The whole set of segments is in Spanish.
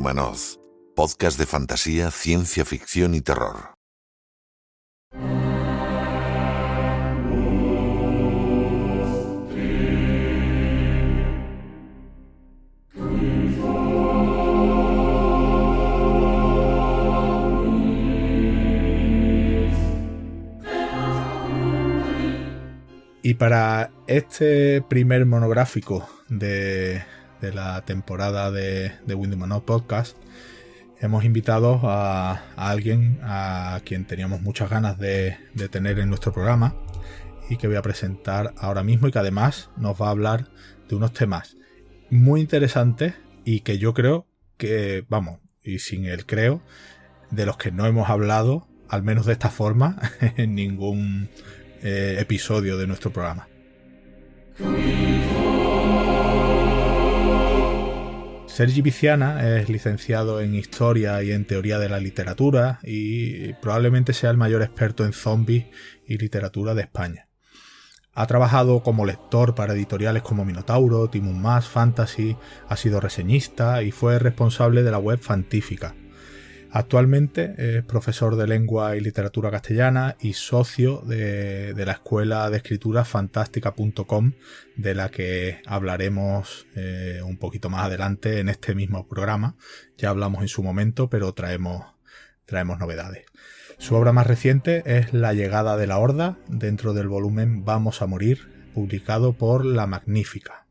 Windhumanoz, podcast de fantasía, ciencia ficción y terror. Y para este primer monográfico de la temporada de Windhumanoz Podcast, hemos invitado a alguien a quien teníamos muchas ganas de tener en nuestro programa y que voy a presentar ahora mismo, y que además nos va a hablar de unos temas muy interesantes y que yo creo que, vamos, y sin el creo, de los que no hemos hablado, al menos de esta forma, en ningún episodio de nuestro programa. Sergi Viciana es licenciado en Historia y en Teoría de la Literatura y probablemente sea el mayor experto en zombies y literatura de España. Ha trabajado como lector para editoriales como Minotauro, Timun Mas, Fantasy, ha sido reseñista y fue responsable de la web Fantífica. Actualmente es profesor de lengua y literatura castellana y socio de la escuela de escritura fantástica.com, de la que hablaremos un poquito más adelante en este mismo programa. Ya hablamos en su momento, pero traemos novedades. Su obra más reciente es La llegada de la Horda, dentro del volumen Vamos a morir, publicado por La Magnífica.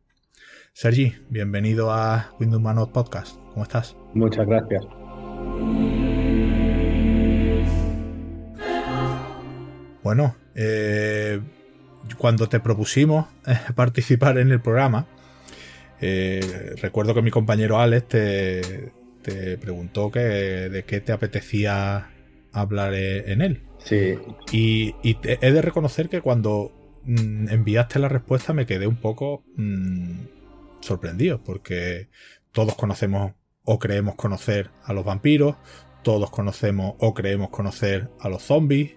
Sergi, bienvenido a Windhumanoz Podcast. ¿Cómo estás? Muchas gracias. Bueno, cuando te propusimos participar en el programa, recuerdo que mi compañero Alex te preguntó de qué te apetecía hablar en él. Sí. Y he de reconocer que cuando enviaste la respuesta me quedé un poco sorprendido, porque todos conocemos o creemos conocer a los vampiros, todos conocemos o creemos conocer a los zombies,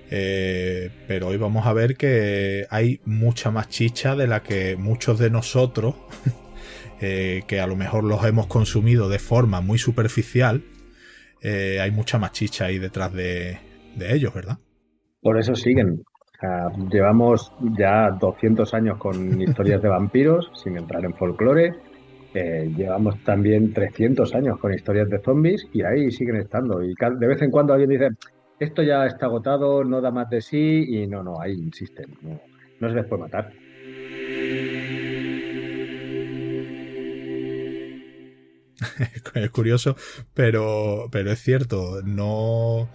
pero hoy vamos a ver que hay mucha más chicha de la que muchos de nosotros, que a lo mejor los hemos consumido de forma muy superficial, hay mucha más chicha ahí detrás de ellos, ¿verdad? Por eso siguen. Llevamos ya 200 años con historias de vampiros, sin entrar en folclore. Llevamos también 300 años con historias de zombies y ahí siguen estando. Y de vez en cuando alguien dice, esto ya está agotado, no da más de sí, y no, ahí insisten. No se les puede matar. Es curioso, pero es cierto, no...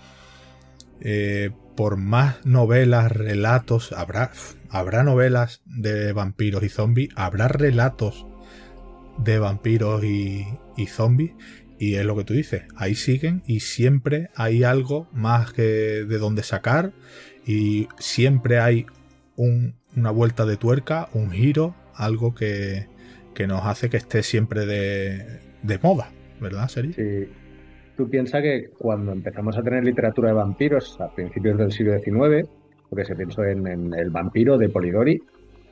por más novelas, relatos, habrá novelas de vampiros y zombies, habrá relatos de vampiros y zombies, y es lo que tú dices, ahí siguen y siempre hay algo más que de donde sacar, y siempre hay una vuelta de tuerca, un giro, algo que nos hace que esté siempre de moda, ¿verdad, Sergi? Sí. Tú piensas que cuando empezamos a tener literatura de vampiros a principios del siglo XIX, porque se pensó en el vampiro de Polidori,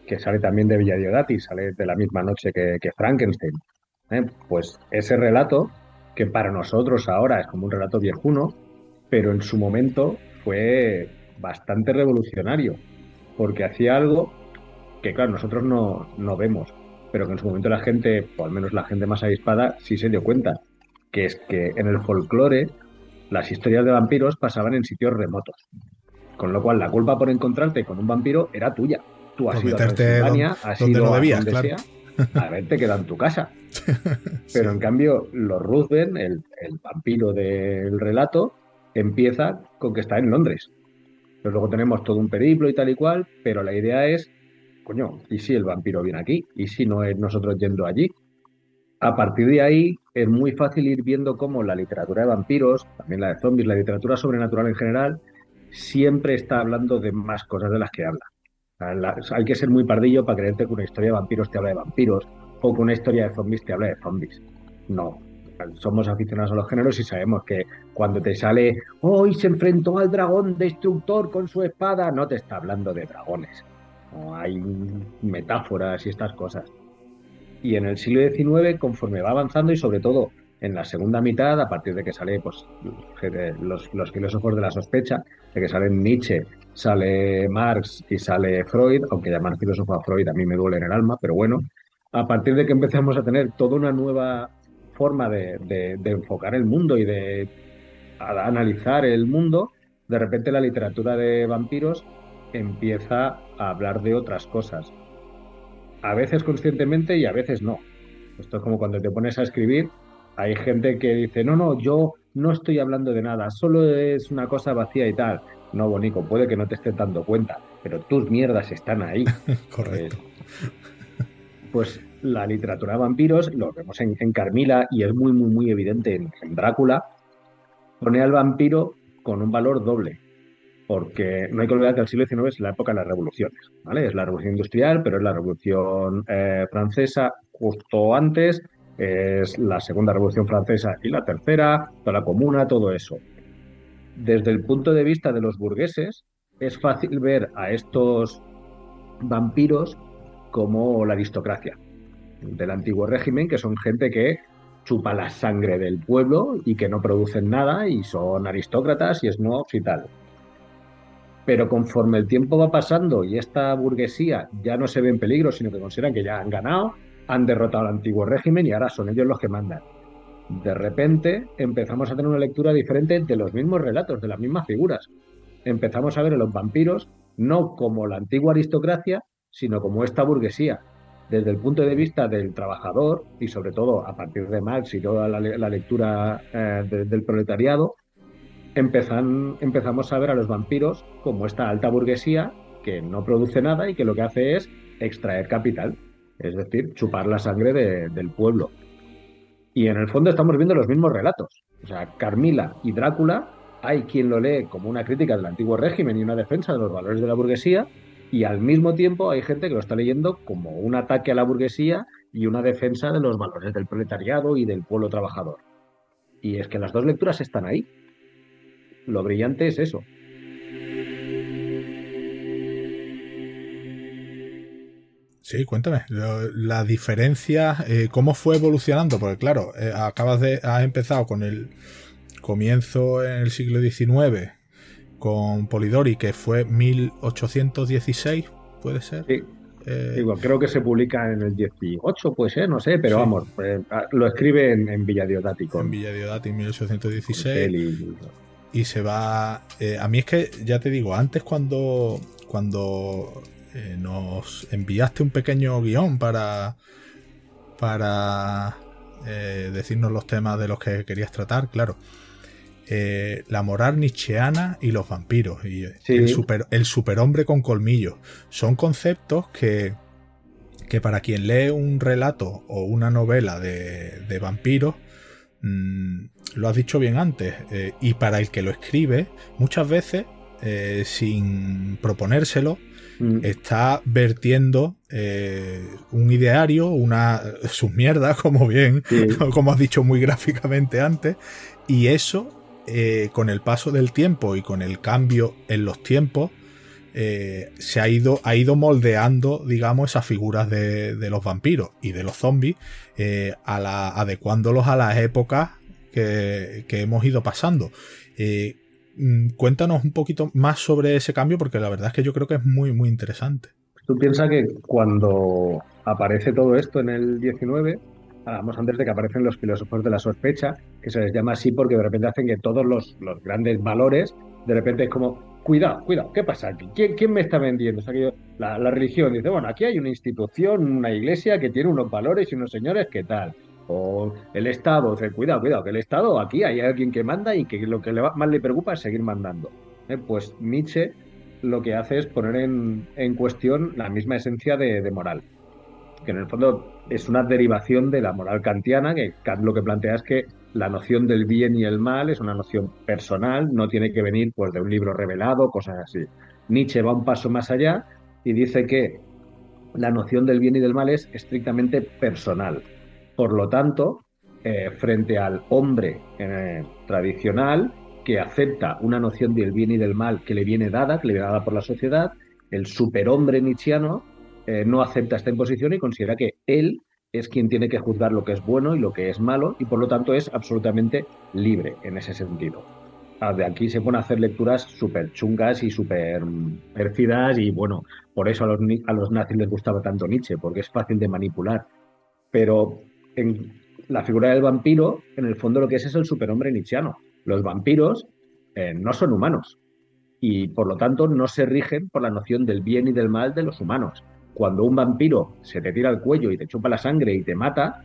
que sale también de Villa Diodati, sale de la misma noche que Frankenstein. Pues ese relato, que para nosotros ahora es como un relato viejuno, pero en su momento fue bastante revolucionario, porque hacía algo que, claro, nosotros no vemos, pero que en su momento la gente, o al menos la gente más avispada, sí se dio cuenta, que es que en el folclore las historias de vampiros pasaban en sitios remotos, con lo cual la culpa por encontrarte con un vampiro era tuya. Tú has ido a Transilvania, has donde ido no debías, a donde claro. sea, a haberte quedado en tu casa. Pero Sí. en cambio, los Ruthven, el vampiro del relato, empieza con que está en Londres. Pero luego tenemos todo un periplo y tal y cual, pero la idea es, coño, ¿y si el vampiro viene aquí? ¿Y si no es nosotros yendo allí? A partir de ahí es muy fácil ir viendo cómo la literatura de vampiros, también la de zombies, la literatura sobrenatural en general, siempre está hablando de más cosas de las que habla. Hay que ser muy pardillo para creerte que una historia de vampiros te habla de vampiros o que una historia de zombies te habla de zombies. No. Somos aficionados a los géneros y sabemos que cuando te sale hoy se enfrentó al dragón destructor con su espada, no te está hablando de dragones. No hay metáforas y estas cosas. Y en el siglo XIX, conforme va avanzando y sobre todo En la segunda mitad, a partir de que sale pues, los filósofos de la sospecha, de que salen Nietzsche, sale Marx y sale Freud, aunque llamar filósofo a Freud a mí me duele en el alma, pero bueno, a partir de que empezamos a tener toda una nueva forma de enfocar el mundo y de analizar el mundo, de repente la literatura de vampiros empieza a hablar de otras cosas, a veces conscientemente y a veces no. Esto es como cuando te pones a escribir, hay gente que dice, no, no, yo no estoy hablando de nada, solo es una cosa vacía y tal. No, Bonico, puede que no te estés dando cuenta, pero tus mierdas están ahí. Correcto. Pues la literatura de vampiros, lo vemos en Carmila y es muy, muy, muy evidente en Drácula, pone al vampiro con un valor doble. Porque no hay que olvidar que el siglo XIX es la época de las revoluciones, ¿vale? Es la revolución industrial, pero es la revolución francesa justo antes, es la segunda revolución francesa y la tercera, toda la comuna, todo eso. Desde el punto de vista de los burgueses, es fácil ver a estos vampiros como la aristocracia del antiguo régimen, que son gente que chupa la sangre del pueblo y que no producen nada y son aristócratas y snobs y tal. Pero conforme el tiempo va pasando y esta burguesía ya no se ve en peligro, sino que consideran que ya han ganado, han derrotado al antiguo régimen y ahora son ellos los que mandan. De repente empezamos a tener una lectura diferente de los mismos relatos, de las mismas figuras. Empezamos a ver a los vampiros no como la antigua aristocracia, sino como esta burguesía, desde el punto de vista del trabajador y sobre todo a partir de Marx y toda la lectura del proletariado, empezamos a ver a los vampiros como esta alta burguesía que no produce nada y que lo que hace es extraer capital, es decir, chupar la sangre del pueblo. Y en el fondo estamos viendo los mismos relatos. O sea, Carmila y Drácula, hay quien lo lee como una crítica del antiguo régimen y una defensa de los valores de la burguesía, y al mismo tiempo hay gente que lo está leyendo como un ataque a la burguesía y una defensa de los valores del proletariado y del pueblo trabajador. Y es que las dos lecturas están ahí. Lo brillante es eso. Sí, cuéntame, la diferencia, cómo fue evolucionando, porque claro, has empezado con el comienzo en el siglo XIX con Polidori, que fue 1816, ¿puede ser? Sí. Digo, creo que se publica en el 18, puede ser, no sé, pero sí. Vamos, lo escribe en Villa Diodati. En Villa Diodati, en 1816. Y se va... a mí es que, ya te digo, antes cuando nos enviaste un pequeño guión para decirnos los temas de los que querías tratar, claro. La moral nietzscheana y los vampiros y sí. el superhombre con colmillos son conceptos que para quien lee un relato o una novela de vampiros, lo has dicho bien antes, y para el que lo escribe muchas veces sin proponérselo está vertiendo un ideario, sus mierdas, como bien, sí. Como has dicho muy gráficamente antes, y eso con el paso del tiempo y con el cambio en los tiempos se ha ido moldeando, digamos, esas figuras de los vampiros y de los zombies, adecuándolos a las épocas que hemos ido pasando. Cuéntanos un poquito más sobre ese cambio, porque la verdad es que yo creo que es muy, muy interesante. Tú piensas que cuando aparece todo esto en el 19, hablamos antes de que aparecen los filósofos de la sospecha, que se les llama así porque de repente hacen que todos los grandes valores, de repente es como, cuidado, ¿qué pasa aquí? ¿Quién me está vendiendo? O sea, que la religión dice, bueno, aquí hay una institución, una iglesia que tiene unos valores y unos señores, ¿qué tal? O el Estado, dice, cuidado, que el Estado, aquí hay alguien que manda y que lo que más le preocupa es seguir mandando. Pues Nietzsche lo que hace es poner en cuestión la misma esencia de moral, que en el fondo es una derivación de la moral kantiana, que Kant lo que plantea es que la noción del bien y el mal es una noción personal, no tiene que venir pues de un libro revelado, cosas así. Nietzsche va un paso más allá y dice que la noción del bien y del mal es estrictamente personal. Por lo tanto, frente al hombre tradicional que acepta una noción del bien y del mal que le viene dada por la sociedad, el superhombre nietzscheano no acepta esta imposición y considera que él es quien tiene que juzgar lo que es bueno y lo que es malo, y por lo tanto es absolutamente libre en ese sentido. De aquí se pone a hacer lecturas súper chungas y súper pérfidas, y bueno, por eso a los nazis les gustaba tanto Nietzsche, porque es fácil de manipular. Pero en la figura del vampiro, en el fondo lo que es el superhombre nietzscheano. Los vampiros no son humanos y por lo tanto no se rigen por la noción del bien y del mal de los humanos. Cuando un vampiro se te tira al cuello y te chupa la sangre y te mata,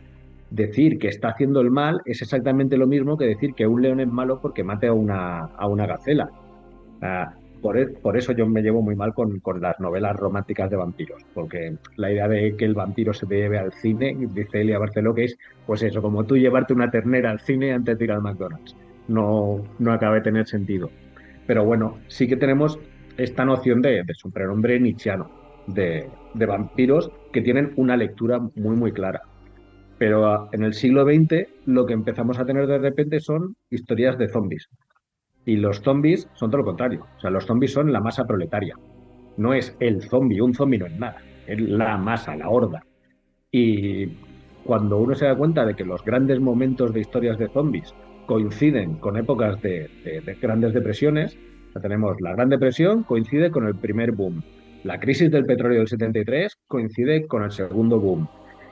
decir que está haciendo el mal es exactamente lo mismo que decir que un león es malo porque mate a una gacela. Ah, por eso yo me llevo muy mal con las novelas románticas de vampiros, porque la idea de que el vampiro se te lleve al cine, dice Elia Barceló, que es, pues eso, como tú llevarte una ternera al cine antes de ir al McDonald's. No acaba de tener sentido. Pero bueno, sí que tenemos esta noción de superhombre nietzscheano, de vampiros que tienen una lectura muy, muy clara. Pero en el siglo XX lo que empezamos a tener de repente son historias de zombies. Y los zombies son todo lo contrario. O sea, los zombies son la masa proletaria. No es el zombie, un zombie no es nada. Es la masa, la horda. Y cuando uno se da cuenta de que los grandes momentos de historias de zombies coinciden con épocas de grandes depresiones, o sea, tenemos la Gran Depresión, coincide con el primer boom. La crisis del petróleo del 73 coincide con el segundo boom.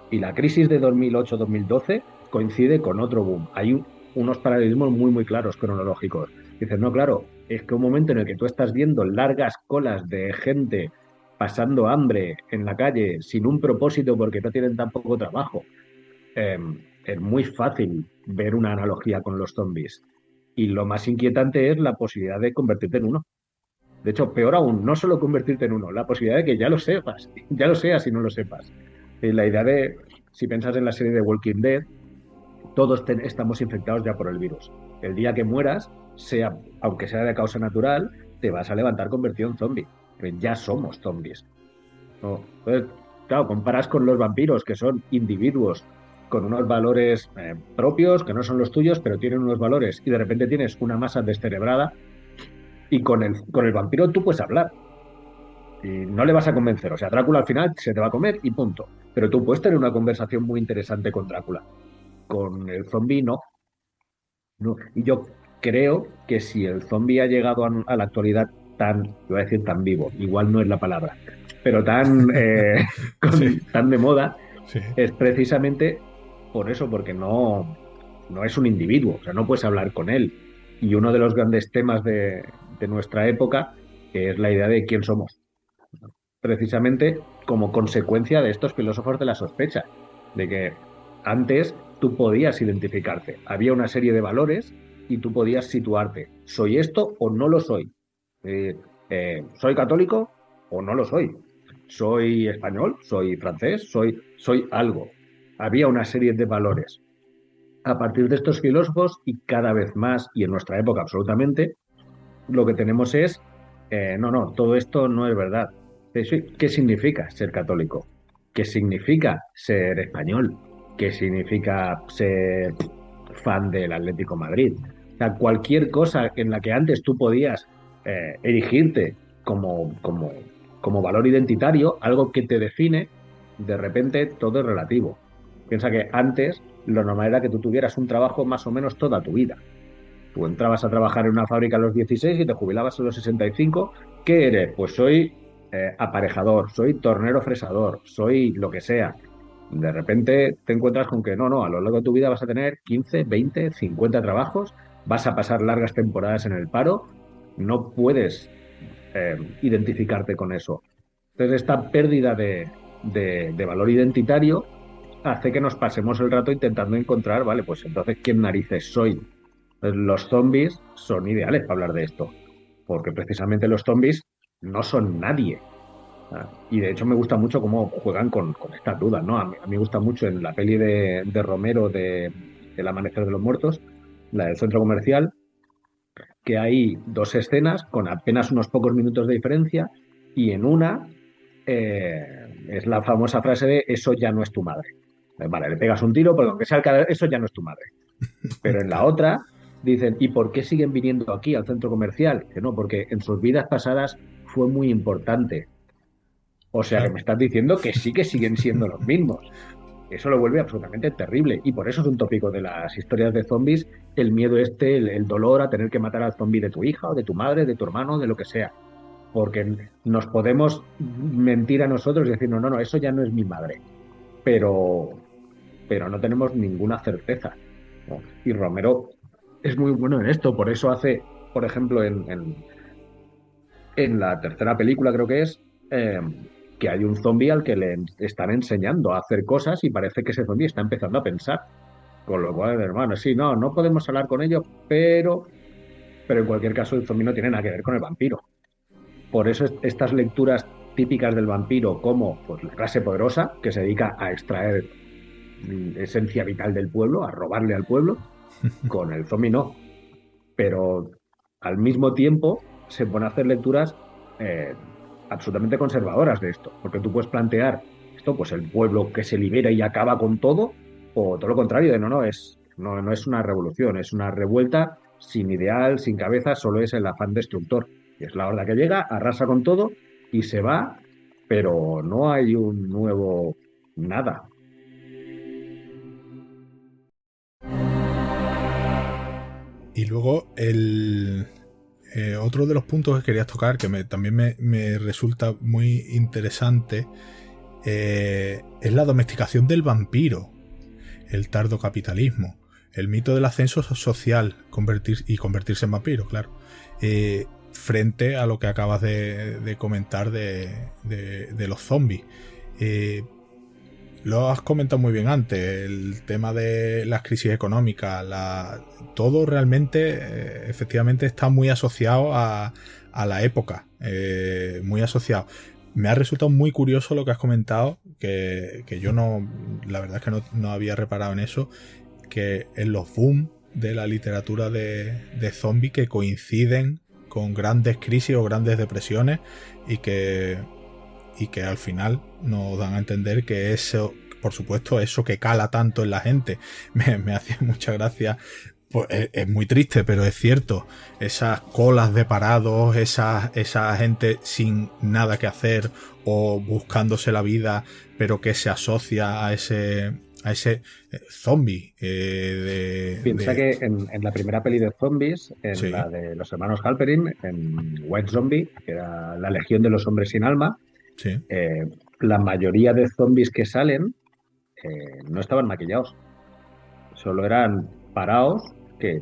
Y la crisis de 2008-2012 coincide con otro boom. Hay unos paralelismos muy, muy claros, cronológicos. Dices, no, claro, es que un momento en el que tú estás viendo largas colas de gente pasando hambre en la calle sin un propósito porque no tienen tan poco trabajo, eh, es muy fácil ver una analogía con los zombies. Y lo más inquietante es la posibilidad de convertirte en uno. De hecho, peor aún, no solo convertirte en uno, la posibilidad de que ya lo sepas, ya lo seas y no lo sepas. La idea de, si piensas en la serie de Walking Dead, todos estamos infectados ya por el virus. El día que mueras, sea, aunque sea de causa natural, te vas a levantar convertido en zombie. Ya somos zombies. ¿No? Entonces, claro, comparas con los vampiros, que son individuos con unos valores propios, que no son los tuyos, pero tienen unos valores, y de repente tienes una masa descerebrada, y con el vampiro tú puedes hablar. Y no le vas a convencer. O sea, Drácula al final se te va a comer y punto. Pero tú puedes tener una conversación muy interesante con Drácula. Con el zombie no. No. Y yo creo que si el zombie ha llegado a la actualidad iba a decir tan vivo, igual no es la palabra, pero Sí, tan de moda, sí. es precisamente por eso, porque no es un individuo, o sea, no puedes hablar con él. Y uno de los grandes temas de nuestra época es la idea de quién somos, precisamente como consecuencia de estos filósofos de la sospecha, de que antes tú podías identificarte, había una serie de valores y tú podías situarte, ¿soy esto o no lo soy? ¿Soy católico o no lo soy? ¿Soy español? ¿Soy francés? ¿Soy algo? Había una serie de valores. A partir de estos filósofos, y cada vez más, y en nuestra época absolutamente, lo que tenemos es, no, todo esto no es verdad. ¿Qué significa ser católico? ¿Qué significa ser español? ¿Qué significa ser fan del Atlético Madrid? O sea, cualquier cosa en la que antes tú podías erigirte como valor identitario, algo que te define, de repente todo es relativo. Piensa que antes lo normal era que tú tuvieras un trabajo más o menos toda tu vida. Tú entrabas a trabajar en una fábrica a los 16 y te jubilabas a los 65. ¿Qué eres? Pues soy aparejador, soy tornero fresador, soy lo que sea. De repente te encuentras con que no, a lo largo de tu vida vas a tener 15, 20, 50 trabajos, vas a pasar largas temporadas en el paro, no puedes identificarte con eso. Entonces esta pérdida de valor identitario hace que nos pasemos el rato intentando encontrar, vale, pues entonces, ¿quién narices soy? Los zombies son ideales para hablar de esto, porque precisamente los zombies no son nadie. Y de hecho me gusta mucho cómo juegan con estas dudas, ¿no? A mí me gusta mucho en la peli de Romero de El Amanecer de los Muertos, la del centro comercial, que hay dos escenas con apenas unos pocos minutos de diferencia, y en una es la famosa frase de eso ya no es tu madre. Vale, le pegas un tiro, pero aunque sea el cadáver, eso ya no es tu madre. Pero en la otra dicen, ¿y por qué siguen viniendo aquí al centro comercial? Que no, porque en sus vidas pasadas fue muy importante. O sea que Claro. me estás diciendo que sí que siguen siendo los mismos. eso lo vuelve absolutamente terrible. Y por eso es un tópico de las historias de zombies, el miedo el dolor a tener que matar al zombie de tu hija o de tu madre, de tu hermano, de lo que sea. Porque nos podemos mentir a nosotros y decir, no, no, no, eso ya no es mi madre. Pero, pero no tenemos ninguna certeza, ¿no? Y Romero es muy bueno en esto, por eso hace, por ejemplo, en la tercera película creo que es, eh, que hay un zombie al que le están enseñando a hacer cosas y parece que ese zombie está empezando a pensar. Con lo cual, hermano, sí, no, no podemos hablar con ellos, pero en cualquier caso el zombie no tiene nada que ver con el vampiro. Por eso estas lecturas típicas del vampiro como pues, la clase poderosa, que se dedica a extraer esencia vital del pueblo, a robarle al pueblo, con el zombie no. Pero al mismo tiempo se pone a hacer lecturas eh, absolutamente conservadoras de esto, porque tú puedes plantear esto, pues el pueblo que se libera y acaba con todo, o todo lo contrario, de no es una revolución, es una revuelta sin ideal, sin cabeza, solo es el afán destructor. Y es la horda que llega, arrasa con todo y se va, pero no hay un nuevo nada. Y luego otro de los puntos que querías tocar, que también me resulta muy interesante, es la domesticación del vampiro, el tardocapitalismo, el mito del ascenso social convertirse en vampiro, claro, frente a lo que acabas de comentar de los zombies. Lo has comentado muy bien antes, el tema de las crisis económicas, todo realmente, efectivamente, está muy asociado a la época, muy asociado. Me ha resultado muy curioso lo que has comentado, que yo no, la verdad es que no había reparado en eso, que en los boom de la literatura de zombie que coinciden con grandes crisis o grandes depresiones y que al final nos dan a entender que eso, por supuesto, eso que cala tanto en la gente, me hacía mucha gracia. Pues es muy triste, pero es cierto. Esas colas de parados, esa gente sin nada que hacer o buscándose la vida, pero que se asocia a ese zombie. Piensa que en la primera peli de zombies, en Sí. la de los hermanos Halperin, en White Zombie, que era la Legión de los Hombres Sin Alma, Sí. la mayoría de zombies que salen no estaban maquillados. Solo eran parados que,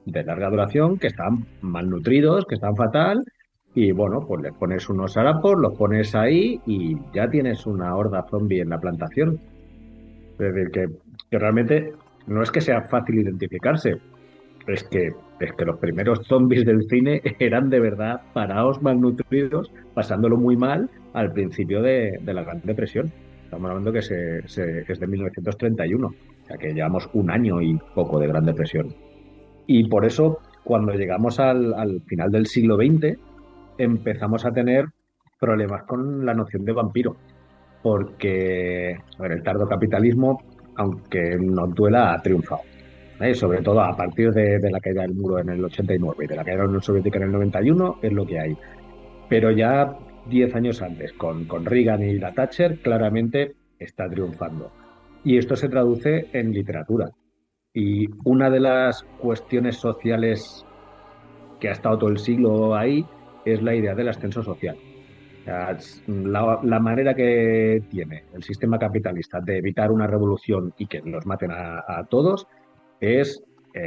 de larga duración, que estaban malnutridos, que estaban fatal, y bueno, pues les pones unos harapos, los pones ahí y ya tienes una horda zombie en la plantación. Es decir, que realmente no es que sea fácil identificarse, es que los primeros zombies del cine eran de verdad parados, malnutridos, pasándolo muy mal al principio de la Gran Depresión. Estamos hablando que es de 1931, o sea que llevamos un año y poco de Gran Depresión. Y por eso, cuando llegamos al final del siglo XX, empezamos a tener problemas con la noción de vampiro, porque a ver, el tardocapitalismo, aunque nos duela, ha triunfado. Sobre todo a partir de la caída del muro en el 89 y de la caída de la Unión Soviética en el 91, es lo que hay. Pero ya 10 años antes, con Reagan y la Thatcher, claramente está triunfando. Y esto se traduce en literatura. Y una de las cuestiones sociales que ha estado todo el siglo ahí es la idea del ascenso social. O sea, la manera que tiene el sistema capitalista de evitar una revolución y que los maten a todos es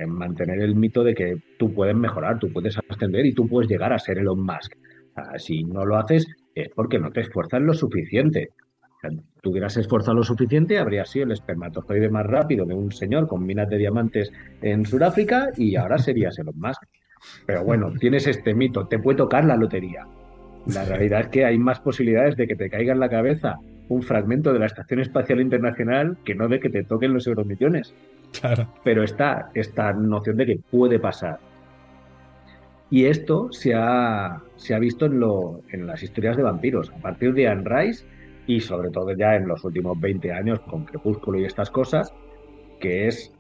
mantener el mito de que tú puedes mejorar, tú puedes ascender y tú puedes llegar a ser Elon Musk. O sea, si no lo haces es porque no te esfuerzas lo suficiente. O sea, tú hubieras esforzado lo suficiente, habrías sido el espermatozoide más rápido de un señor con minas de diamantes en Sudáfrica y ahora serías Elon Musk. Pero bueno, tienes este mito, te puede tocar la lotería. La realidad es que hay más posibilidades de que te caiga en la cabeza un fragmento de la Estación Espacial Internacional que no de que te toquen los euromillones. Claro. Pero está esta noción de que puede pasar. Y esto se ha visto en las historias de vampiros, a partir de Anne Rice y sobre todo ya en los últimos 20 años con Crepúsculo y estas cosas, que es,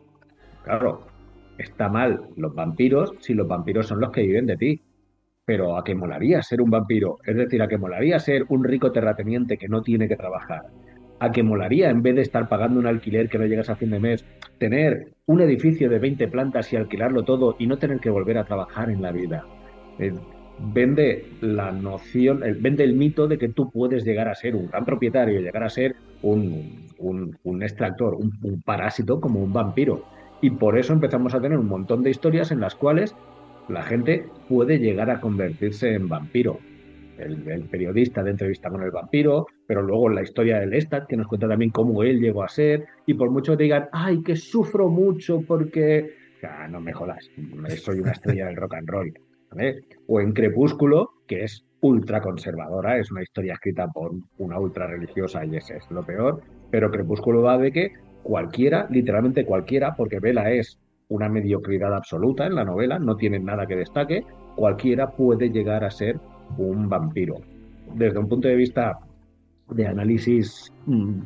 claro, está mal los vampiros si los vampiros son los que viven de ti. Pero ¿a qué molaría ser un vampiro? Es decir, ¿a qué molaría ser un rico terrateniente que no tiene que trabajar? a que molaría, en vez de estar pagando un alquiler que no llegas a fin de mes, tener un edificio de 20 plantas y alquilarlo todo y no tener que volver a trabajar en la vida. Eh, vende la noción, vende el mito de que tú puedes llegar a ser un gran propietario, llegar a ser un extractor, un parásito como un vampiro. Y por eso empezamos a tener un montón de historias en las cuales la gente puede llegar a convertirse en vampiro. El periodista de entrevista con el vampiro, pero luego la historia del Lestat, que nos cuenta también cómo él llegó a ser, y por mucho que te digan, ay, que sufro mucho porque... no me jodas, soy una estrella del rock and roll. ¿Vale? O en Crepúsculo, que es ultra conservadora, es una historia escrita por una ultra religiosa y ese es lo peor, pero Crepúsculo va de que cualquiera, literalmente cualquiera, porque Bella es una mediocridad absoluta en la novela, no tiene nada que destaque, cualquiera puede llegar a ser un vampiro. Desde un punto de vista de análisis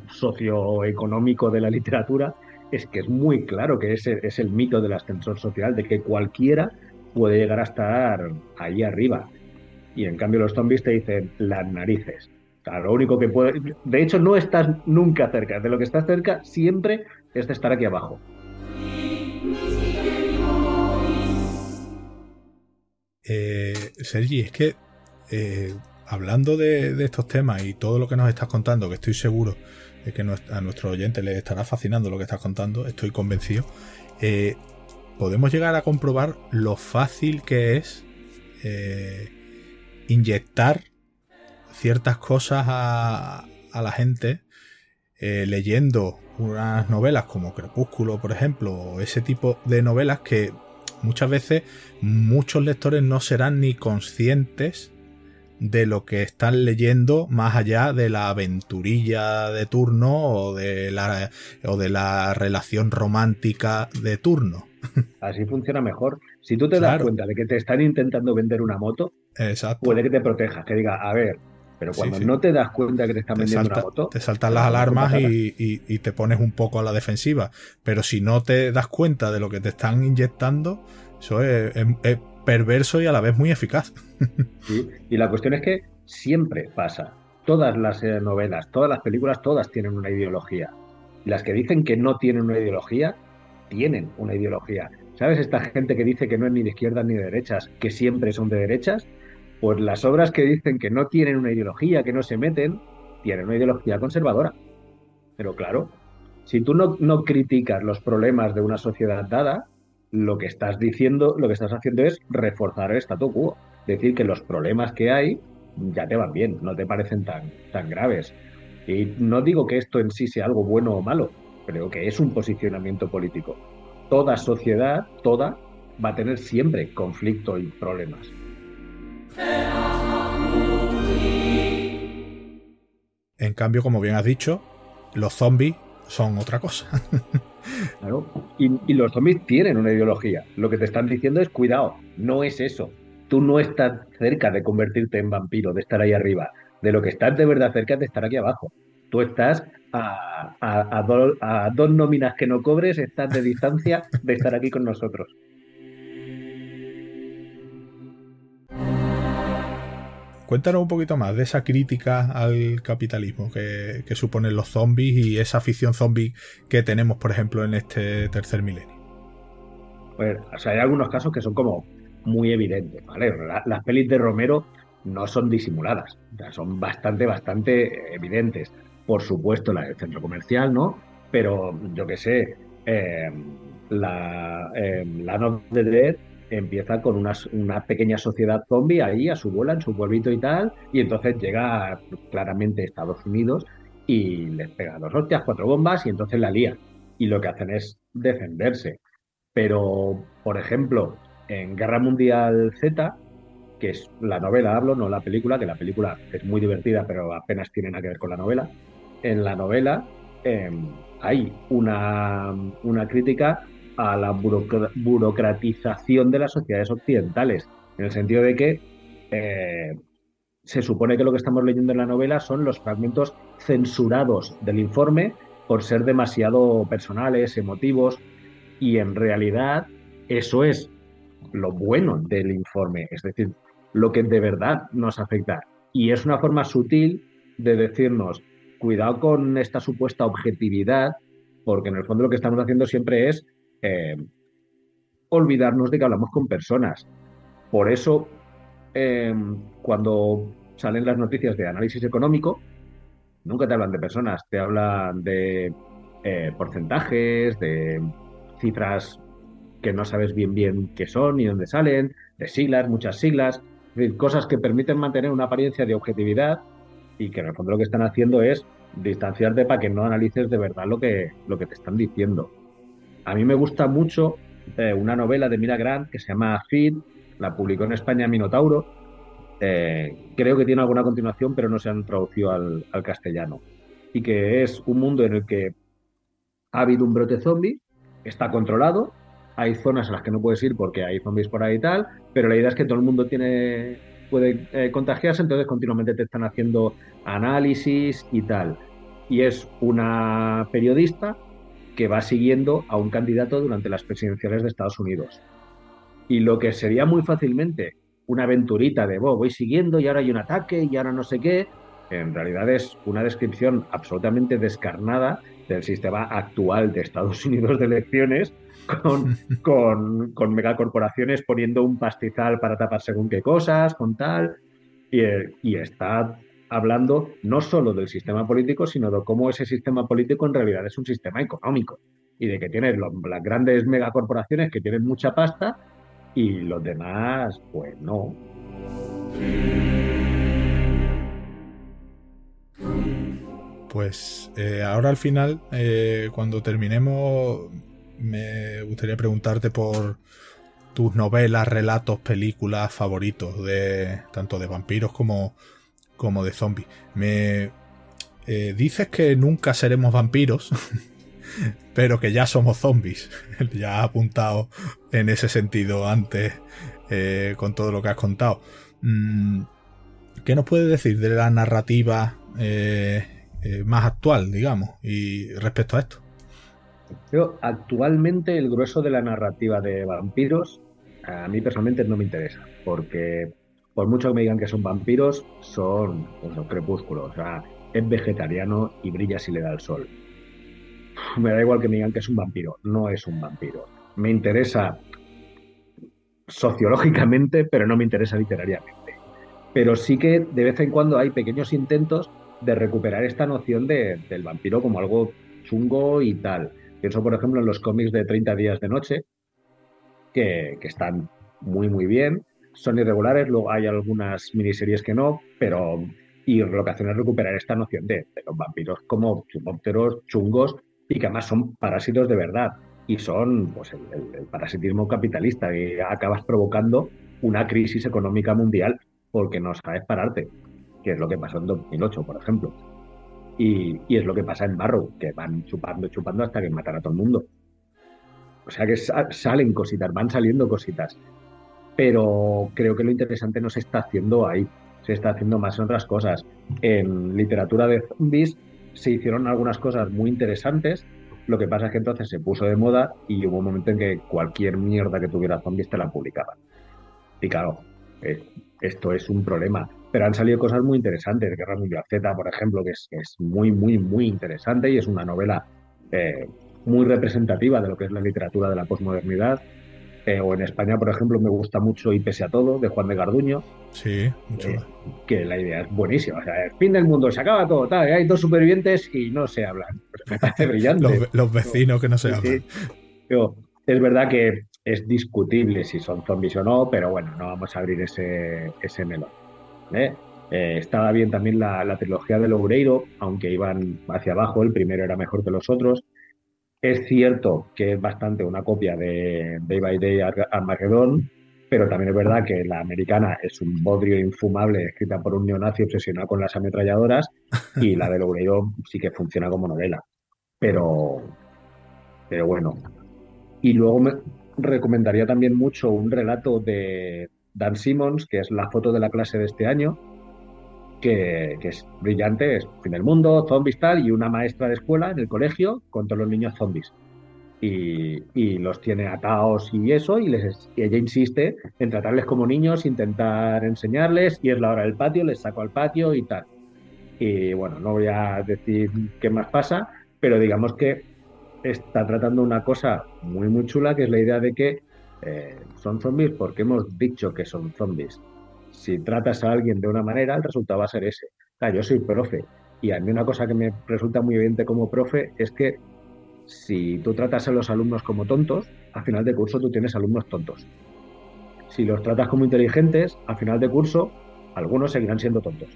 socioeconómico de la literatura, es que es muy claro que ese es el mito del ascensor social, de que cualquiera puede llegar a estar ahí arriba. Y en cambio los zombies te dicen las narices. O sea, lo único que puede... De hecho, no estás nunca cerca. De lo que estás cerca siempre es de estar aquí abajo. Sergi, es que hablando de estos temas y todo lo que nos estás contando, que estoy seguro de que a nuestro oyente le estará fascinando lo que estás contando, estoy convencido, podemos llegar a comprobar lo fácil que es inyectar ciertas cosas a la gente leyendo unas novelas como Crepúsculo, por ejemplo, o ese tipo de novelas que muchas veces muchos lectores no serán ni conscientes de lo que están leyendo, más allá de la aventurilla de turno o de la relación romántica de turno. Así funciona mejor. Si tú te das Claro. cuenta de que te están intentando vender una moto, Exacto. puede que te protejas, que diga, a ver, pero cuando no te das cuenta que te están vendiendo una moto, te saltan las alarmas y te pones un poco a la defensiva. Pero si no te das cuenta de lo que te están inyectando, eso es perverso y a la vez muy eficaz. Sí. Y la cuestión es que siempre pasa. Todas las novelas, todas las películas, todas tienen una ideología. Y las que dicen que no tienen una ideología, tienen una ideología. ¿Sabes? Esta gente que dice que no es ni de izquierdas ni de derechas, que siempre son de derechas, pues las obras que dicen que no tienen una ideología, que no se meten, tienen una ideología conservadora. Pero claro, si tú no criticas los problemas de una sociedad dada, lo que estás diciendo, lo que estás haciendo es reforzar el statu quo. Decir que los problemas que hay ya te van bien, no te parecen tan graves. Y no digo que esto en sí sea algo bueno o malo, creo que es un posicionamiento político. Toda sociedad, toda, va a tener siempre conflicto y problemas. En cambio, como bien has dicho, los zombies son otra cosa. Claro. Y los zombies tienen una ideología. Lo que te están diciendo es, cuidado, no es eso. Tú no estás cerca de convertirte en vampiro, de estar ahí arriba. De lo que estás de verdad cerca es de estar aquí abajo. Tú estás a dos nóminas que no cobres, estás de distancia de estar aquí con nosotros. Cuéntanos un poquito más de esa crítica al capitalismo que suponen los zombies y esa afición zombie que tenemos, por ejemplo, en este tercer milenio. Pues, o sea, hay algunos casos que son como muy evidentes, ¿vale? Las pelis de Romero no son disimuladas, o sea, son bastante evidentes. Por supuesto, la del centro comercial, ¿no? Pero yo qué sé, Land of the Dead empieza con una pequeña sociedad zombie ahí a su bola, en su pueblito y tal, y entonces llega claramente a Estados Unidos y les pega dos hostias, cuatro bombas, y entonces la lía. Y lo que hacen es defenderse. Pero, por ejemplo, en Guerra Mundial Z, que es la novela, hablo, no la película, que la película es muy divertida, pero apenas tiene nada que ver con la novela. En la novela eh, hay una crítica a la burocratización de las sociedades occidentales, en el sentido de que se supone que lo que estamos leyendo en la novela son los fragmentos censurados del informe por ser demasiado personales, emotivos, y en realidad eso es lo bueno del informe, es decir, lo que de verdad nos afecta. Y es una forma sutil de decirnos, cuidado con esta supuesta objetividad, porque en el fondo lo que estamos haciendo siempre es eh, olvidarnos de que hablamos con personas. Por eso, eh, cuando salen las noticias de análisis económico, nunca te hablan de personas, te hablan de porcentajes, de cifras que no sabes bien qué son ni dónde salen, de siglas, muchas siglas, es decir, cosas que permiten mantener una apariencia de objetividad y que en el fondo lo que están haciendo es distanciarte para que no analices de verdad lo que te están diciendo. A mí me gusta mucho una novela de Mira Grant que se llama Feed, la publicó en España Minotauro. Creo que tiene alguna continuación, pero no se han traducido al castellano. Y que es un mundo en el que ha habido un brote zombie, está controlado, hay zonas a las que no puedes ir porque hay zombies por ahí y tal, pero la idea es que todo el mundo puede contagiarse, entonces continuamente te están haciendo análisis y tal. Y es una periodista que va siguiendo a un candidato durante las presidenciales de Estados Unidos. Y lo que sería muy fácilmente una aventurita de voy siguiendo y ahora hay un ataque y ahora no sé qué, en realidad es una descripción absolutamente descarnada del sistema actual de Estados Unidos de elecciones con megacorporaciones poniendo un pastizal para tapar según qué cosas, con tal, y está hablando no solo del sistema político, sino de cómo ese sistema político en realidad es un sistema económico y de que tienes las grandes megacorporaciones que tienen mucha pasta y los demás, pues no. Pues ahora al final, cuando terminemos, me gustaría preguntarte por tus novelas, relatos, películas favoritos, tanto de vampiros como de zombies. Me dices que nunca seremos vampiros, pero que ya somos zombies. Ya has apuntado en ese sentido antes con todo lo que has contado. ¿Qué nos puedes decir de la narrativa más actual, digamos, y respecto a esto? Pero actualmente el grueso de la narrativa de vampiros a mí personalmente no me interesa, porque por mucho que me digan que son vampiros, son pues, los crepúsculos, o sea, es vegetariano y brilla si le da el sol. Me da igual que me digan que es un vampiro, no es un vampiro. Me interesa sociológicamente, pero no me interesa literariamente. Pero sí que de vez en cuando hay pequeños intentos de recuperar esta noción del vampiro como algo chungo y tal. Pienso, por ejemplo, en los cómics de 30 días de noche, que están muy bien. Son irregulares, luego hay algunas miniseries que no, pero y lo que hacen es recuperar esta noción de los vampiros como chupópteros chungos y que además son parásitos de verdad y son pues el parasitismo capitalista y acabas provocando una crisis económica mundial porque no sabes pararte, que es lo que pasó en 2008, por ejemplo. Y es lo que pasa en Barrow, que van chupando hasta que matan a todo el mundo. O sea que salen cositas, van saliendo cositas. Pero creo que lo interesante no se está haciendo ahí, se está haciendo más en otras cosas. En literatura de zombies se hicieron algunas cosas muy interesantes, lo que pasa es que entonces se puso de moda y hubo un momento en que cualquier mierda que tuviera zombies te la publicaban. Y claro, esto es un problema. Pero han salido cosas muy interesantes. Guerra Mundial Z, por ejemplo, que es muy interesante y es una novela eh, muy representativa de lo que es la literatura de la posmodernidad. O en España, por ejemplo, me gusta mucho Y pese a todo, de Juan de Garduño. Sí, mucho más. Que la idea es buenísima. O sea, el fin del mundo, se acaba todo, tal, hay dos supervivientes y no se hablan. Pues me parece brillante. Los vecinos que no se hablan. Sí. Pero es verdad que es discutible si son zombies o no, pero bueno, no vamos a abrir ese melón. ¿Eh? Estaba bien también la trilogía de Loureiro, aunque iban hacia abajo, el primero era mejor que los otros. Es cierto que es bastante una copia de Day by Day Armageddon, pero también es verdad que la americana es un bodrio infumable escrita por un neonazi obsesionado con las ametralladoras y la de Loureiro sí que funciona como novela. Pero, pero bueno. Y luego me recomendaría también mucho un relato de Dan Simmons, que es La foto de la clase de este año, que es brillante, es fin del mundo, zombies tal, y una maestra de escuela en el colegio con todos los niños zombies. Y los tiene atados y eso, y ella insiste en tratarles como niños, intentar enseñarles, y es la hora del patio, les saco al patio y tal. Y bueno, no voy a decir qué más pasa, pero digamos que está tratando una cosa muy, muy chula, que es la idea de que son zombies porque hemos dicho que son zombies. Si tratas a alguien de una manera, el resultado va a ser ese. Yo soy profe y a mí una cosa que me resulta muy evidente como profe es que si tú tratas a los alumnos como tontos, a final de curso tú tienes alumnos tontos. Si los tratas como inteligentes, a final de curso algunos seguirán siendo tontos,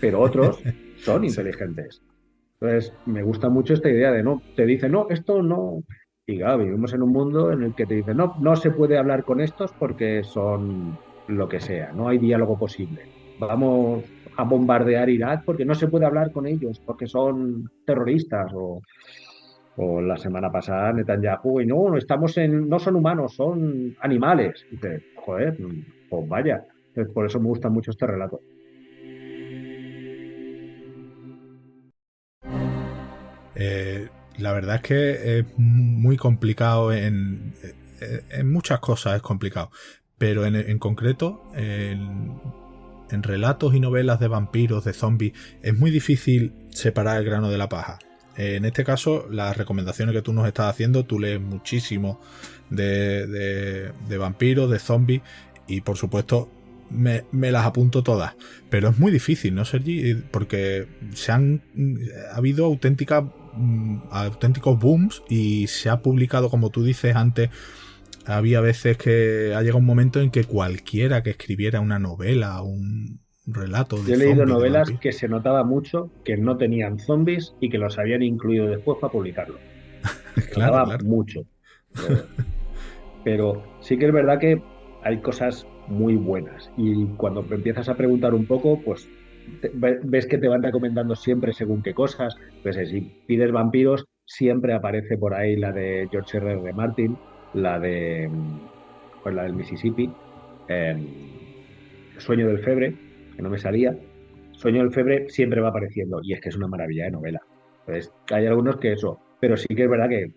pero otros son Sí. inteligentes. Entonces, me gusta mucho esta idea de no, te dicen, no, esto no. Y claro, vivimos en un mundo en el que te dicen, no, no se puede hablar con estos porque son lo que sea, no hay diálogo posible. Vamos a bombardear Irak porque no se puede hablar con ellos, porque son terroristas. O la semana pasada Netanyahu, y no, no son humanos, son animales. Y dices, joder, pues vaya. Entonces, por eso me gusta mucho este relato. La verdad es que es muy complicado en muchas cosas, es complicado. Pero en concreto, en relatos y novelas de vampiros, de zombies, es muy difícil separar el grano de la paja. En este caso, las recomendaciones que tú nos estás haciendo, tú lees muchísimo de vampiros, de zombies, y por supuesto me las apunto todas. Pero es muy difícil, ¿no, Sergi? Porque ha habido auténticos booms y se ha publicado, como tú dices antes, había veces que ha llegado un momento en que cualquiera que escribiera una novela, un relato de Yo he leído zombies, de novelas vampiros. que se notaba mucho que no tenían zombies y que los habían incluido después para publicarlo. Se Claro, notaba claro. mucho. Eh, Pero sí que es verdad que hay cosas muy buenas y cuando empiezas a preguntar un poco, pues ves que te van recomendando siempre según qué cosas. Pues si pides vampiros, siempre aparece por ahí la de George R. R. Martin, la de pues la del Mississippi, Sueño del Febre, que no me salía. Sueño del Febre siempre va apareciendo y es que es una maravilla de novela. Entonces, hay algunos que eso, pero sí que es verdad que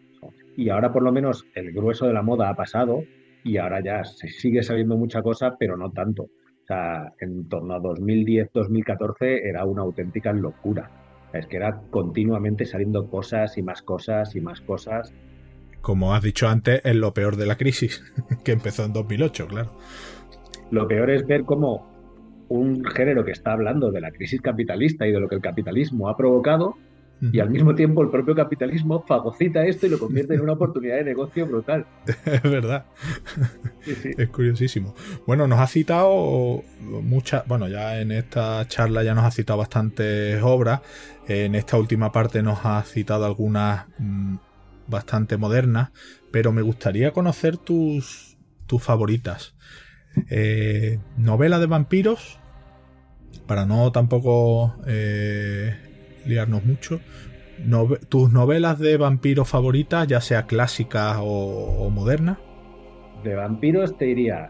y ahora por lo menos el grueso de la moda ha pasado y ahora ya se sigue sabiendo mucha cosa, pero no tanto. O sea, en torno a 2010-2014 era una auténtica locura. Es que era continuamente saliendo cosas y más cosas y más cosas. Como has dicho antes, es lo peor de la crisis, que empezó en 2008, claro. Lo peor es ver cómo un género que está hablando de la crisis capitalista y de lo que el capitalismo ha provocado, y al mismo tiempo el propio capitalismo fagocita esto y lo convierte en una oportunidad de negocio brutal. Es verdad. Sí, sí. Es curiosísimo. Bueno, nos ha citado muchas, bueno, ya en esta charla ya nos ha citado bastantes obras. En esta última parte nos ha citado algunas bastante modernas, pero me gustaría conocer tus favoritas. Novela de vampiros, para no tampoco liarnos mucho. Tus novelas de vampiros favoritas, ya sea clásicas o modernas. De vampiros te diría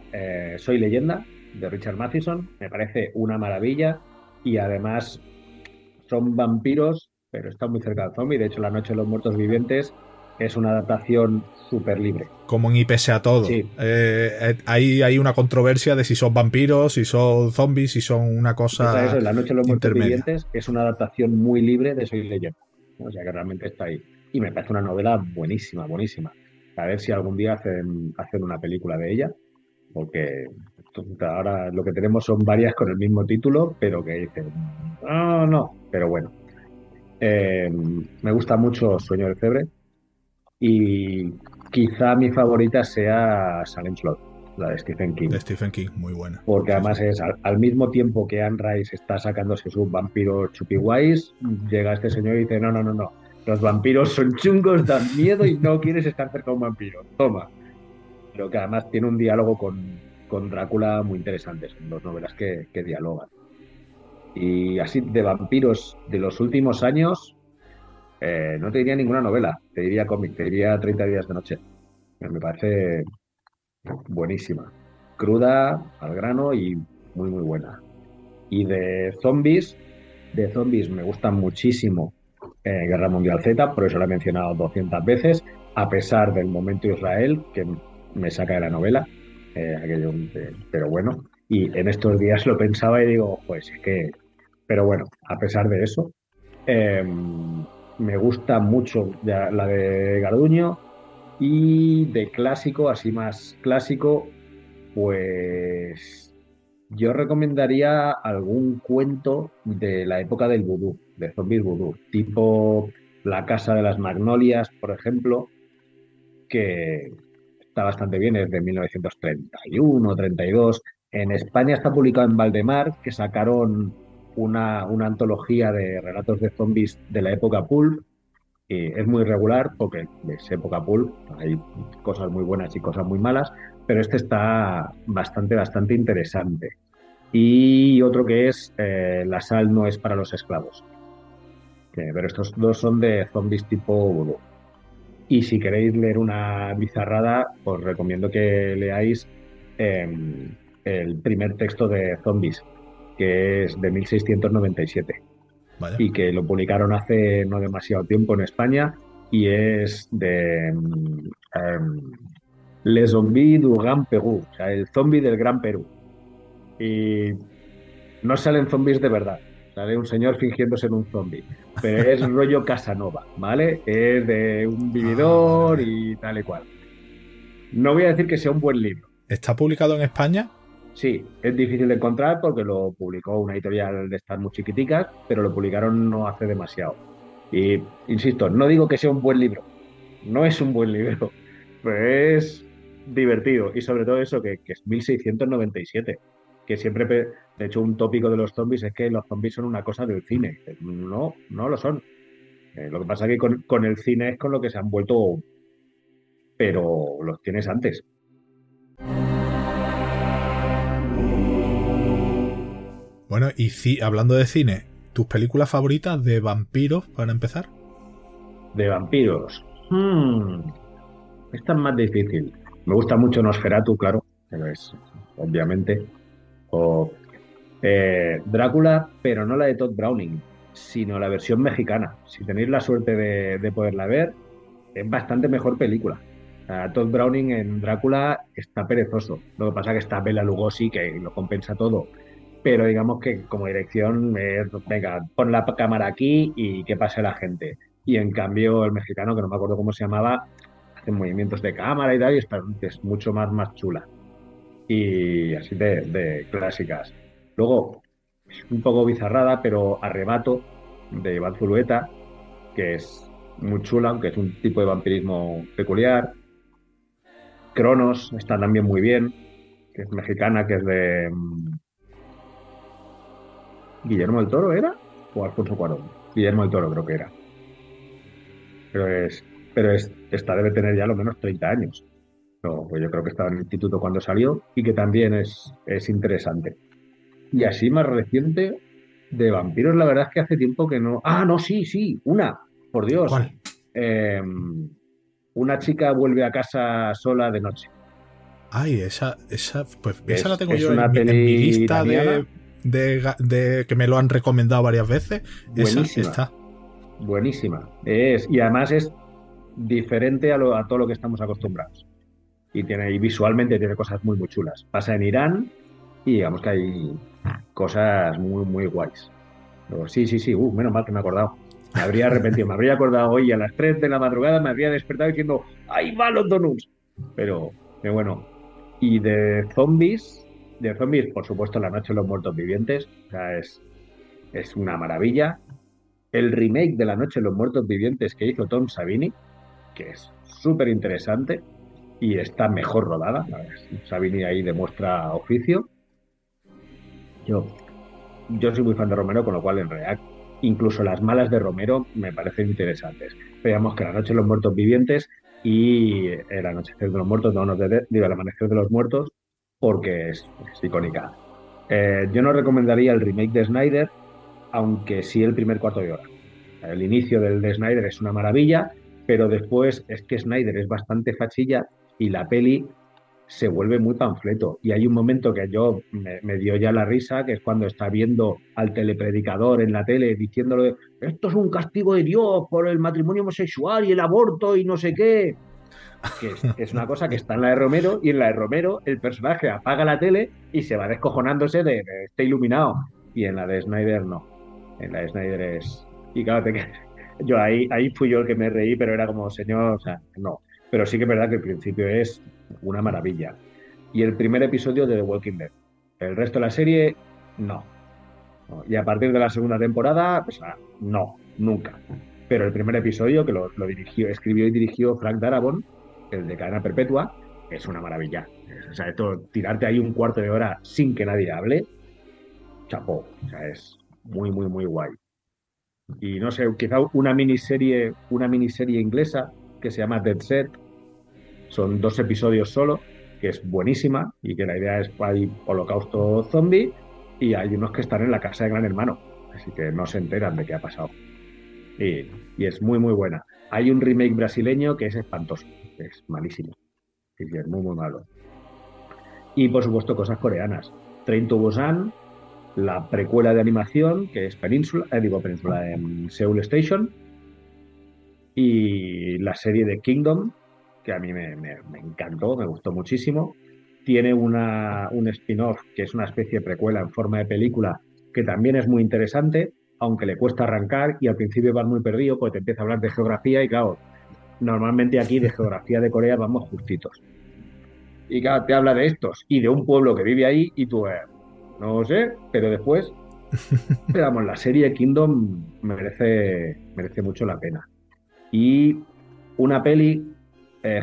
Soy Leyenda, de Richard Matheson. Me parece una maravilla y además son vampiros, pero están muy cerca del zombie. De hecho, La Noche de los Muertos Vivientes es una adaptación súper libre. Como en Y pese a todo. Sí, Hay una controversia de si son vampiros, si son zombies, si son una pese a cosa eso, La Noche de los Muertos intermedia. Vivientes es una adaptación muy libre de Soy Leyenda. O sea que realmente está ahí. Y me parece una novela buenísima, buenísima. A ver si algún día hacen una película de ella, porque ahora lo que tenemos son varias con el mismo título, pero que dicen, no, no, pero bueno. Me gusta mucho Sueño del Febre y quizá mi favorita sea Salem Slot, la de Stephen King, De Stephen King, muy buena. porque Sí, sí. además es al mismo tiempo que Anne Rice está sacándose sus vampiros chupiguays, llega este señor y dice, no, no, no, no, los vampiros son chungos, dan miedo y no quieres estar cerca de un vampiro, toma. Pero que además tiene un diálogo con Drácula muy interesante, son dos novelas que dialogan. Y así de vampiros de los últimos años, no te diría ninguna novela, te diría cómic, te diría 30 días de noche. Me parece buenísima. Cruda, al grano y muy, muy buena. Y de zombies me gustan muchísimo Guerra Mundial Z, por eso la he mencionado 200 veces, a pesar del momento Israel, que me saca de la novela, pero bueno. Y en estos días lo pensaba y digo, pues es que Pero bueno, a pesar de eso, eh, me gusta mucho ya la de Garduño. Y de clásico, así más clásico, pues yo recomendaría algún cuento de la época del vudú, de zombies vudú, tipo La Casa de las Magnolias, por ejemplo, que está bastante bien, es de 1931, 32. En España está publicado en Valdemar, que sacaron una antología de relatos de zombies de la época pulp, y es muy regular porque es época pulp, hay cosas muy buenas y cosas muy malas, pero este está bastante interesante. Y otro que es La sal no es para los esclavos. Pero estos dos son de zombies tipo vudú. Y si queréis leer una bizarrada, os recomiendo que leáis eh, el primer texto de zombies, que es de 1697 Vaya. y que lo publicaron hace no demasiado tiempo en España y es de Le Zombie du Grand Perú, o sea, el zombie del Gran Perú. Y no salen zombies de verdad, sale un señor fingiendo ser un zombie, pero es rollo Casanova, ¿vale? Es de un Ah, vale, vividor vale. y tal y cual. No voy a decir que sea un buen libro. ¿Está publicado en España? Sí, es difícil de encontrar porque lo publicó una editorial de estas muy chiquiticas, pero lo publicaron no hace demasiado. Y insisto, no digo que sea un buen libro, no es un buen libro, pero es divertido. Y sobre todo eso, que es 1697, que siempre, de hecho, un tópico de los zombies es que los zombies son una cosa del cine. No, no lo son. Lo que pasa es que con el cine es con lo que se han vuelto, pero los tienes antes. Bueno, y hablando de cine, ¿tus películas favoritas de vampiros para empezar? De vampiros. Esta es más difícil. Me gusta mucho Nosferatu, claro, pero es obviamente. O Drácula, pero no la de Todd Browning, sino la versión mexicana. Si tenéis la suerte de poderla ver, es bastante mejor película. O sea, Todd Browning en Drácula está perezoso. Lo que pasa es que está Bela Lugosi, que lo compensa todo. Pero digamos que como dirección es, venga, pon la cámara aquí y que pase la gente. Y en cambio el mexicano, que no me acuerdo cómo se llamaba, hace movimientos de cámara y tal, y es mucho más chula. Y así de clásicas. Luego, un poco bizarrada, pero Arrebato, de Iván Zulueta, que es muy chula, aunque es un tipo de vampirismo peculiar. Cronos está también muy bien, que es mexicana, que es de Guillermo del Toro, ¿era? O Alfonso Cuarón. Guillermo del Toro creo que era. Esta debe tener ya lo menos 30 años. No, pues yo creo que estaba en el instituto cuando salió y que también es interesante. Y así más reciente, de vampiros, la verdad es que hace tiempo que no. Ah, no, sí, una, por Dios. ¿Cuál? Eh, una chica vuelve a casa sola de noche. Ay, pues esa la tengo Es yo una en mi peli lista iraniana de que me lo han recomendado varias veces. Esa buenísima, está. buenísima. Y además es diferente a todo lo que estamos acostumbrados. Y visualmente tiene cosas muy chulas. Pasa en Irán y digamos que hay cosas muy guays. Pero sí, menos mal que me he acordado. Me habría arrepentido, me habría acordado hoy a las 3 de la madrugada, me habría despertado diciendo, ¡ahí van los donuts! Pero bueno. Y de zombies, por supuesto, La Noche de los Muertos Vivientes, o sea, es una maravilla. El remake de La Noche de los Muertos Vivientes que hizo Tom Savini, que es súper interesante y está mejor rodada. Savini ahí demuestra oficio. Yo, yo soy muy fan de Romero, con lo cual en realidad incluso las malas de Romero me parecen interesantes. Veamos que La Noche de los Muertos Vivientes y El Anochecer de los Muertos, no, digo, El Amanecer de los Muertos, porque es icónica. Yo no recomendaría el remake de Snyder, aunque sí el primer cuarto de hora. El inicio del de Snyder es una maravilla, pero después es que Snyder es bastante fachilla y la peli se vuelve muy panfleto. Y hay un momento que yo me dio ya la risa, que es cuando está viendo al telepredicador en la tele diciéndole, esto es un castigo de Dios por el matrimonio homosexual y el aborto y no sé qué. Que es una cosa que está en la de Romero, y en la de Romero el personaje apaga la tele y se va descojonándose de está iluminado. Y en la de Snyder no. En la Snyder es... Y claro, yo ahí fui yo el que me reí, pero era como, señor, o sea, no. Pero sí que es verdad que el principio es una maravilla. Y el primer episodio de The Walking Dead. El resto de la serie, no. No. Y a partir de la segunda temporada, pues no, nunca. Pero el primer episodio, que lo dirigió, escribió y dirigió Frank Darabont, el de Cadena Perpetua, es una maravilla. O sea, esto, tirarte ahí un cuarto de hora sin que nadie hable, chapó. O sea, es muy, muy, muy guay. Y no sé, quizá una miniserie inglesa que se llama Dead Set, son 2 episodios solo, que es buenísima y que la idea es que hay holocausto zombie y hay unos que están en la casa de Gran Hermano, así que no se enteran de qué ha pasado. Y es muy, muy buena. Hay un remake brasileño que es espantoso, es malísimo, es muy, muy malo. Y por supuesto cosas coreanas. Train to Busan, la precuela de animación, que es Península en Seoul Station, y la serie de Kingdom, que a mí me encantó, me gustó muchísimo. Tiene un spin-off que es una especie de precuela en forma de película, que también es muy interesante, aunque le cuesta arrancar y al principio vas muy perdido porque te empieza a hablar de geografía y claro, normalmente aquí de geografía de Corea vamos justitos. Y claro, te habla de estos y de un pueblo que vive ahí y tú, no sé, pero después, pero vamos, la serie Kingdom merece mucho la pena. Y una peli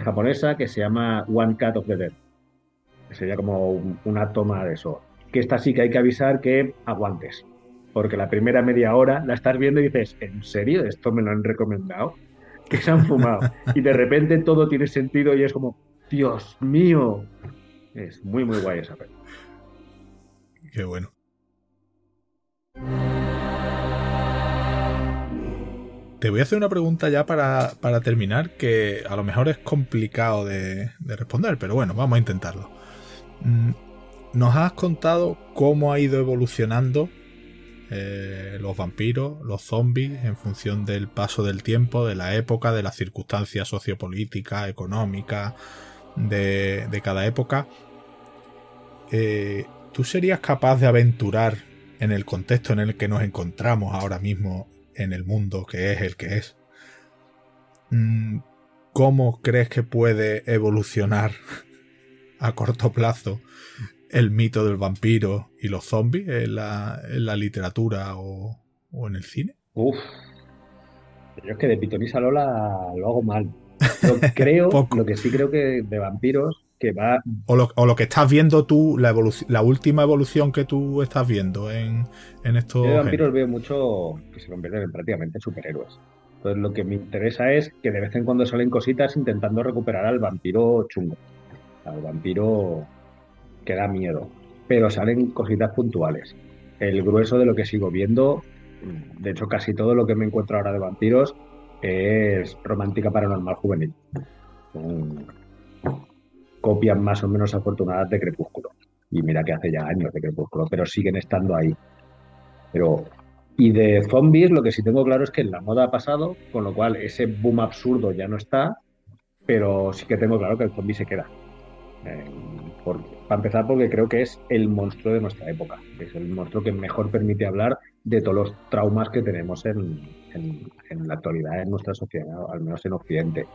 japonesa que se llama One Cut of the Dead, que sería como una toma de eso. Que esta sí que hay que avisar que aguantes, porque la primera media hora la estás viendo y dices, ¿en serio? ¿Esto me lo han recomendado? Que se han fumado. Y de repente todo tiene sentido y es como, Dios mío. Es muy, muy guay esa peli. Qué bueno. Te voy a hacer una pregunta ya para terminar, que a lo mejor es complicado de responder, pero bueno, vamos a intentarlo. Nos has contado cómo ha ido evolucionando los vampiros, los zombies, en función del paso del tiempo, de la época, de las circunstancias sociopolíticas, económicas, de cada época. ¿Tú serías capaz de aventurar en el contexto en el que nos encontramos ahora mismo en el mundo que es el que es? ¿Cómo crees que puede evolucionar a corto plazo el mito del vampiro y los zombies en la literatura o en el cine? Uf, yo es que de Pitonisa Lola lo hago mal. Yo creo, Poco. lo que sí creo que de vampiros, que va... O lo que estás viendo tú, la última evolución que tú estás viendo en Yo de estos vampiros géneros. veo mucho que se convierten en prácticamente superhéroes. Entonces lo que me interesa es que de vez en cuando salen cositas intentando recuperar al vampiro chungo, al vampiro que da miedo, pero salen cositas puntuales. El grueso de lo que sigo viendo, de hecho casi todo lo que me encuentro ahora de vampiros es romántica paranormal juvenil. Son copias más o menos afortunadas de Crepúsculo. Y mira que hace ya años de Crepúsculo, pero siguen estando ahí. Pero, y de zombies, lo que sí tengo claro es que la moda ha pasado, con lo cual ese boom absurdo ya no está, pero sí que tengo claro que el zombie se queda. Eh, para empezar, porque creo que es el monstruo de nuestra época. Es el monstruo que mejor permite hablar de todos los traumas que tenemos en la actualidad en nuestra sociedad, al menos en Occidente.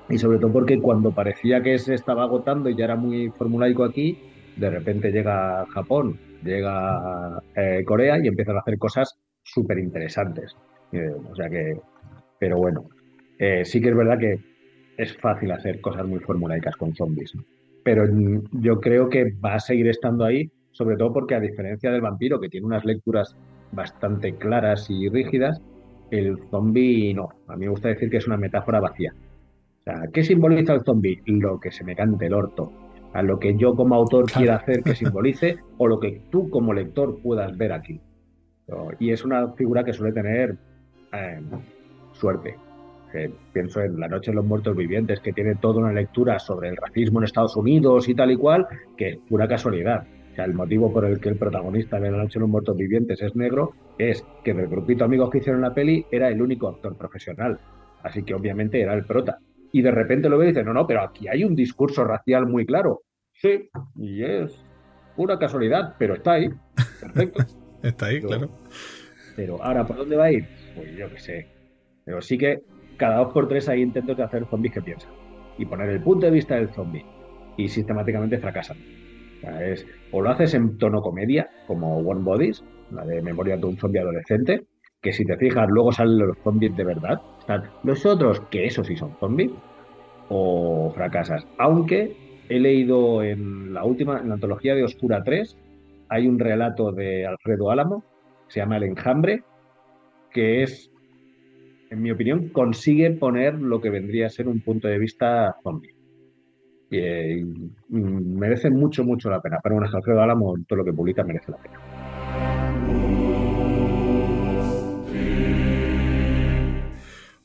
Y sobre todo porque cuando parecía que se estaba agotando y ya era muy formulaico aquí, de repente llega Japón, llega Corea y empiezan a hacer cosas súper interesantes. O sea que, pero bueno, sí que es verdad que es fácil hacer cosas muy formulaicas con zombies. Pero yo creo que va a seguir estando ahí, sobre todo porque a diferencia del vampiro, que tiene unas lecturas bastante claras y rígidas, el zombie no. A mí me gusta decir que es una metáfora vacía. O sea, ¿qué simboliza el zombie? Lo que se me cante el orto. A lo que yo como autor quiera Claro. hacer que simbolice o lo que tú como lector puedas ver aquí. Y es una figura que suele tener eh, suerte. Pienso en La Noche de los Muertos Vivientes, que tiene toda una lectura sobre el racismo en Estados Unidos y tal y cual, que es pura casualidad. O sea, el motivo por el que el protagonista de La Noche de los Muertos Vivientes es negro es que del grupito de amigos que hicieron la peli era el único actor profesional. Así que obviamente era el prota. Y de repente lo ve y dice, no, no, pero aquí hay un discurso racial muy claro. Sí, y es pura casualidad, pero está ahí. Perfecto. Está ahí, Yo, claro. Pero ahora, ¿por dónde va a ir? Pues yo qué sé. Pero sí que cada 2 por 3 hay intentos de hacer zombies que piensan y poner el punto de vista del zombie y sistemáticamente fracasan. O sea, o lo haces en tono comedia, como One Bodies, la de Memoria de un zombie adolescente, que si te fijas luego salen los zombies de verdad. Están los otros, que esos sí son zombies, o fracasas. Aunque he leído en la antología de Oscura 3 hay un relato de Alfredo Álamo, se llama El Enjambre, que es, en mi opinión, consigue poner lo que vendría a ser un punto de vista zombie. Merece mucho, mucho la pena. Pero bueno, Alfredo Álamo, todo lo que publica merece la pena.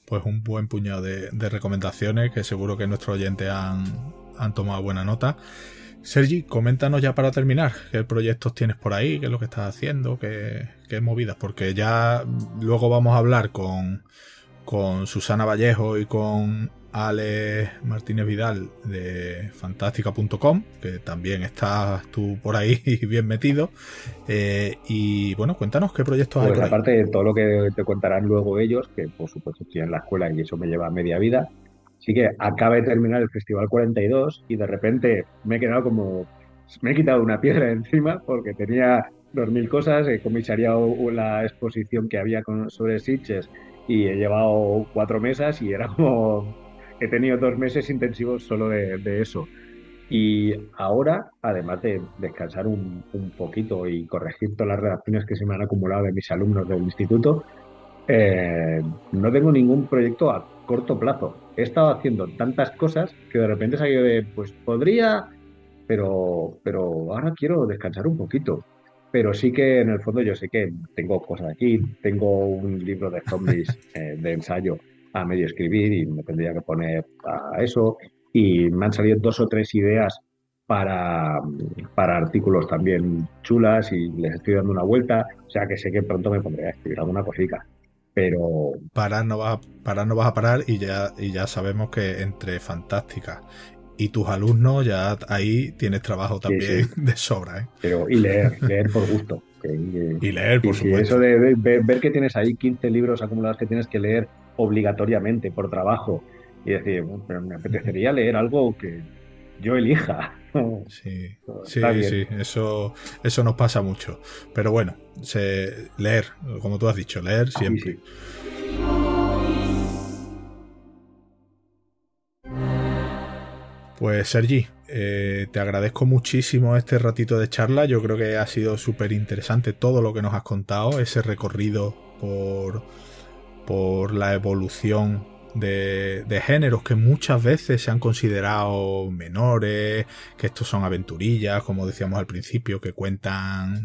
Pues un buen puñado de recomendaciones que seguro que nuestros oyentes han tomado buena nota. Sergi, coméntanos ya para terminar, qué proyectos tienes por ahí, qué es lo que estás haciendo, qué movidas, porque ya luego vamos a hablar con Susana Vallejo y con Alex Martínez Vidal de fantástica.com, que también estás tú por ahí bien metido. Y bueno, cuéntanos qué proyectos hay Pues por ahí. aparte de todo lo que te contarán luego ellos, que por supuesto estoy en la escuela y eso me lleva media vida, sí que acaba de terminar el Festival 42 y de repente me he quedado como, me he quitado una piedra de encima porque tenía 2000 cosas, he comisariado la exposición que había sobre Sitges y he llevado 4 mesas y era como, he tenido 2 meses intensivos solo de eso. Y ahora, además de descansar un poquito y corregir todas las redacciones que se me han acumulado de mis alumnos del instituto, no tengo ningún proyecto a corto plazo. He estado haciendo tantas cosas que de repente he salido de, pues podría, pero ahora quiero descansar un poquito. Pero sí que en el fondo yo sé que tengo cosas aquí, tengo un libro de zombies de ensayo a medio escribir y me tendría que poner a eso. Y me han salido 2 o 3 ideas para, para artículos también chulas y les estoy dando una vuelta. O sea que sé que pronto me pondré a escribir alguna cosita. Pero Parar no vas a parar y ya sabemos que entre Fantástica y tus alumnos ya ahí tienes trabajo sí, también sí. de sobra, ¿eh? Pero, y leer por gusto. Y leer, por Y si supuesto. eso de ver que tienes ahí 15 libros acumulados que tienes que leer obligatoriamente por trabajo y decir, "Bueno, pero me apetecería leer algo que yo elija". Sí, Está sí, bien. sí, eso nos pasa mucho. Pero bueno, leer, como tú has dicho, leer Sí, siempre. sí. Pues Sergi, te agradezco muchísimo este ratito de charla. Yo creo que ha sido súper interesante todo lo que nos has contado, ese recorrido por la evolución de géneros que muchas veces se han considerado menores, que estos son aventurillas, como decíamos al principio, que cuentan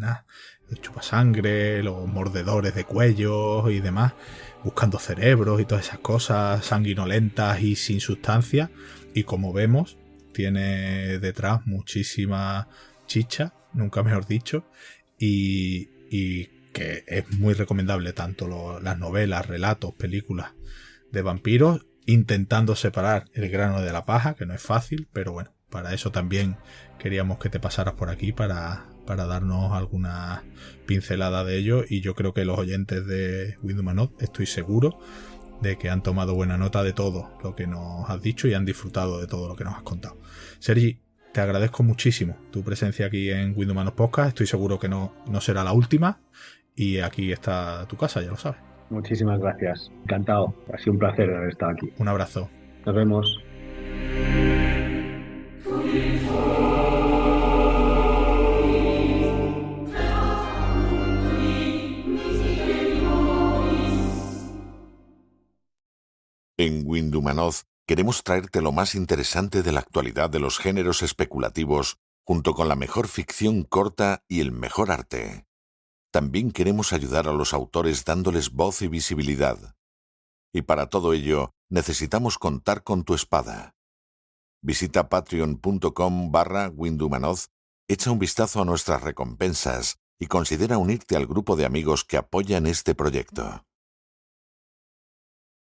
los chupasangre, los mordedores de cuellos y demás, buscando cerebros y todas esas cosas sanguinolentas y sin sustancia. Y como vemos, tiene detrás muchísima chicha, nunca mejor dicho, y que es muy recomendable tanto las novelas, relatos, películas de vampiros, intentando separar el grano de la paja, que no es fácil, pero bueno, para eso también queríamos que te pasaras por aquí para darnos alguna pincelada de ello, y yo creo que los oyentes de Windumanot, estoy seguro de que han tomado buena nota de todo lo que nos has dicho y han disfrutado de todo lo que nos has contado. Sergi, te agradezco muchísimo tu presencia aquí en Windumanos Podcast. Estoy seguro que no será la última. Y aquí está tu casa, ya lo sabes. Muchísimas gracias. Encantado. Ha sido un placer haber estado aquí. Un abrazo. Nos vemos. En Windumanoz queremos traerte lo más interesante de la actualidad de los géneros especulativos, junto con la mejor ficción corta y el mejor arte. También queremos ayudar a los autores dándoles voz y visibilidad. Y para todo ello, necesitamos contar con tu espada. Visita patreon.com/Windumanoz, echa un vistazo a nuestras recompensas y considera unirte al grupo de amigos que apoyan este proyecto.